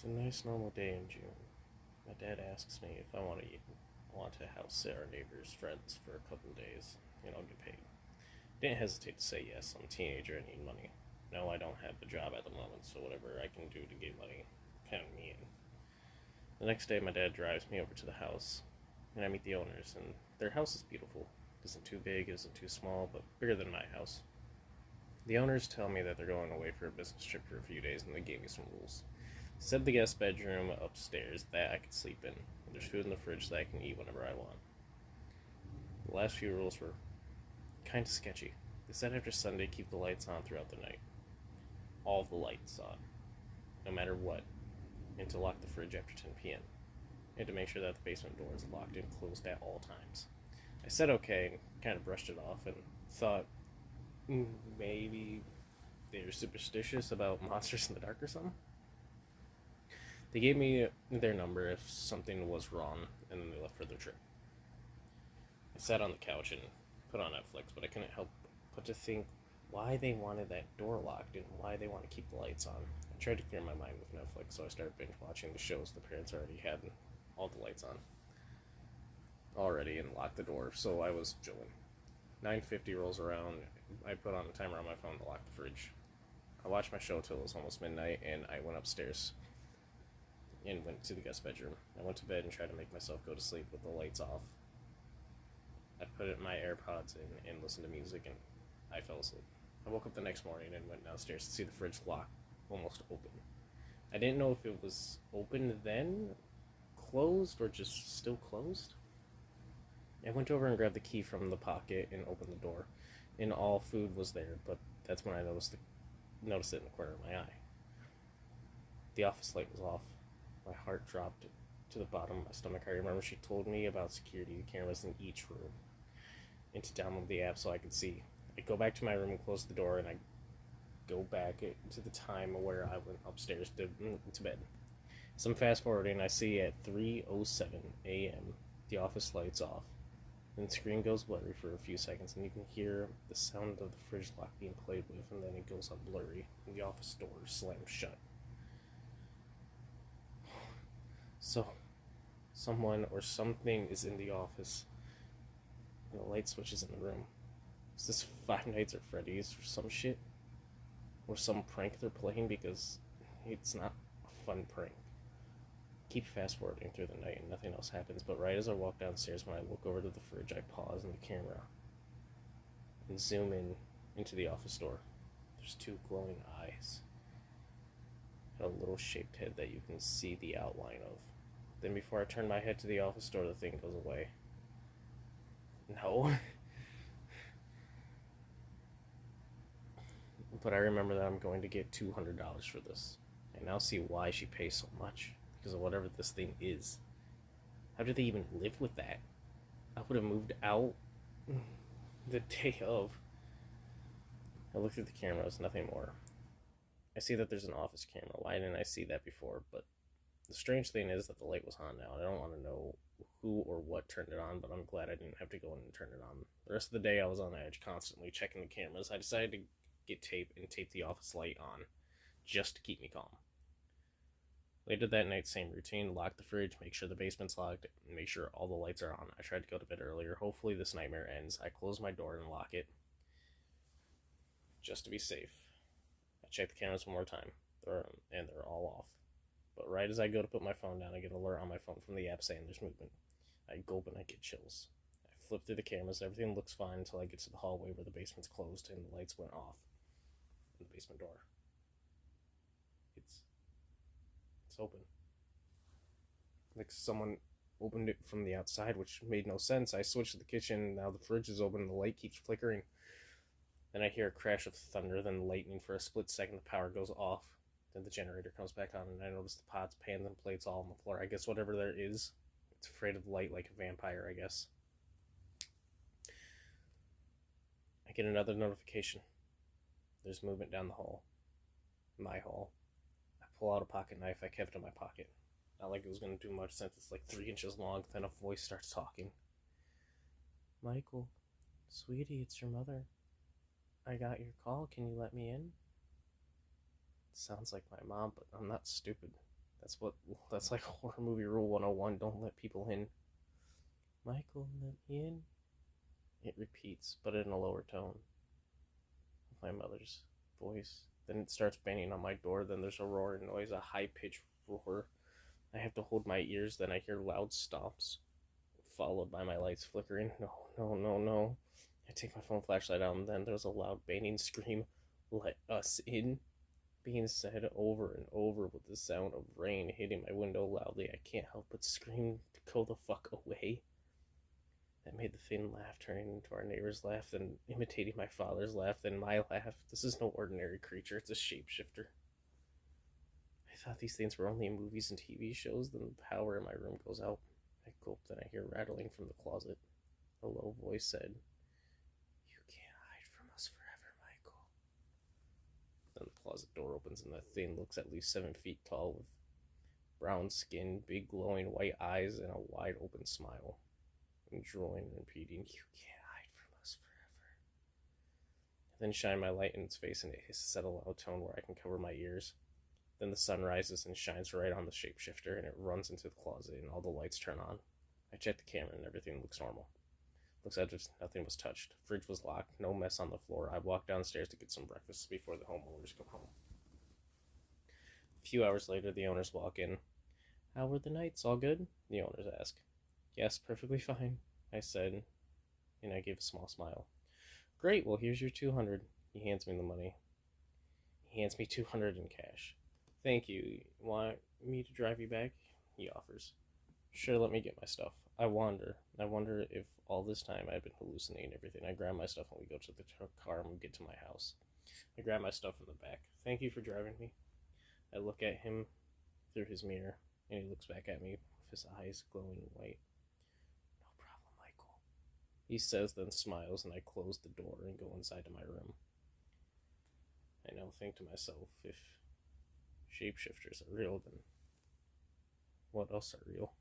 It's a nice normal day in June. My dad asks me if I want to house sit our neighbor's friends for a couple of days, and I'll get paid. Didn't hesitate to say yes. I'm a teenager. I need money. No, I don't have a job at the moment, so whatever I can do to get money, count me in. The next day, my dad drives me over to the house, and I meet the owners. And their house is beautiful. It isn't too big, it isn't too small, but bigger than my house. The owners tell me that they're going away for a business trip for a few days, and they gave me some rules. Said the guest bedroom upstairs that I could sleep in. There's food in the fridge that I can eat whenever I want. The last few rules were kind of sketchy. They said after Sunday, keep the lights on throughout the night. All of the lights on, no matter what, and to lock the fridge after 10 p.m. And to make sure that the basement door is locked and closed at all times. I said okay and kind of brushed it off and thought maybe they were superstitious about monsters in the dark or something. They gave me their number if something was wrong, and then they left for their trip. I sat on the couch and put on Netflix, but I couldn't help but to think why they wanted that door locked and why they want to keep the lights on. I tried to clear my mind with Netflix, so I started binge watching the shows the parents already had all the lights on already and locked the door, so I was chilling. 9:50 rolls around. I put on a timer on my phone to lock the fridge. I watched my show till it was almost midnight, and I went upstairs and went to the guest bedroom. I went to bed and tried to make myself go to sleep with the lights off. I put my AirPods in and listened to music, and I fell asleep. I woke up the next morning and went downstairs to see the fridge locked, almost open. I didn't know if it was open then, closed, or just still closed. I went over and grabbed the key from the pocket and opened the door, and all food was there, but that's when I noticed it in the corner of my eye. The office light was off. My heart dropped to the bottom of my stomach. I remember she told me about security cameras in each room and to download the app so I could see. I go back to my room and close the door, and I go back to the time where I went upstairs to bed. So I'm fast forwarding. I see at 3:07 a.m. the office lights off. Then the screen goes blurry for a few seconds, and you can hear the sound of the fridge lock being played with, and then it goes up blurry, and the office door slams shut. So, someone or something is in the office, and the light switches in the room. Is this Five Nights at Freddy's or some shit? Or some prank they're playing, because it's not a fun prank. Keep fast forwarding through the night and nothing else happens, but right as I walk downstairs, when I look over to the fridge, I pause in the camera and zoom in into the office door. There's two glowing eyes and a little shaped head that you can see the outline of. Then before I turn my head to the office door, the thing goes away. No. But I remember that I'm going to get $200 for this. I now see why she pays so much. Because of whatever this thing is. How did they even live with that? I would have moved out the day of. I look through the cameras, nothing more. I see that there's an office camera. Why didn't I see that before? But the strange thing is that the light was on now. I don't want to know who or what turned it on, but I'm glad I didn't have to go in and turn it on. The rest of the day I was on edge, constantly checking the cameras. I decided to get tape and tape the office light on, just to keep me calm. Later that night, same routine, lock the fridge, make sure the basement's locked, and make sure all the lights are on. I tried to go to bed earlier. Hopefully this nightmare ends. I close my door and lock it, just to be safe. I check the cameras one more time, and they're all off. But right as I go to put my phone down, I get an alert on my phone from the app saying there's movement. I gulp and I get chills. I flip through the cameras, everything looks fine until I get to the hallway where the basement's closed and the lights went off. And the basement door. It's open. Like someone opened it from the outside, which made no sense. I switched to the kitchen, now the fridge is open and the light keeps flickering. Then I hear a crash of thunder, then lightning. For a split second the power goes off. Then the generator comes back on, and I notice the pots, pans, and plates all on the floor. I guess whatever there is, it's afraid of light like a vampire, I guess. I get another notification. There's movement down the hall. My hall. I pull out a pocket knife I kept in my pocket. Not like it was going to do much since it's like 3 inches long. Then a voice starts talking. Michael, sweetie, it's your mother. I got your call. Can you let me in? It sounds like my mom, but I'm not stupid. That's like horror movie rule 101. Don't let people in. Michael, let me in. It repeats, but in a lower tone. My mother's voice. Then it starts banging on my door. Then there's a roaring noise, a high-pitched roar. I have to hold my ears. Then I hear loud stomps, followed by my lights flickering. No, no, no, no. I take my phone flashlight out, and then there's a loud banging scream. Let us in. Being said over and over with the sound of rain hitting my window loudly. I can't help but scream to go the fuck away. That made the Finn laugh, turning into our neighbor's laugh, then imitating my father's laugh, then my laugh. This is no ordinary creature, it's a shapeshifter. I thought these things were only in movies and TV shows, then the power in my room goes out. I gulp, then I hear rattling from the closet. A low voice said, "You can't hide from us forever, Michael." Then the closet door opens and the thing looks at least 7 feet tall with brown skin, big glowing white eyes, and a wide open smile. And drooling and repeating, "You can't hide from us forever." I then shine my light in its face and it hisses at a loud tone where I can cover my ears. Then the sun rises and shines right on the shapeshifter and it runs into the closet and all the lights turn on. I check the camera and everything looks normal. Looks as if nothing was touched. Fridge was locked, no mess on the floor. I walk downstairs to get some breakfast before the homeowners come home. A few hours later, the owners walk in. "How were the nights? All good?" the owners ask. "Yes, perfectly fine," I said, and I gave a small smile. "Great, well here's your 200. He hands me the money. He hands me 200 in cash. "Thank you. Want me to drive you back?" he offers. "Sure, let me get my stuff." I wonder if all this time I've been hallucinating everything. I grab my stuff and we go to the car and we get to my house. I grab my stuff in the back. "Thank you for driving me." I look at him through his mirror, and he looks back at me with his eyes glowing white. "No problem, Michael," he says, then smiles, and I close the door and go inside to my room. I now think to myself, if shapeshifters are real, then what else are real?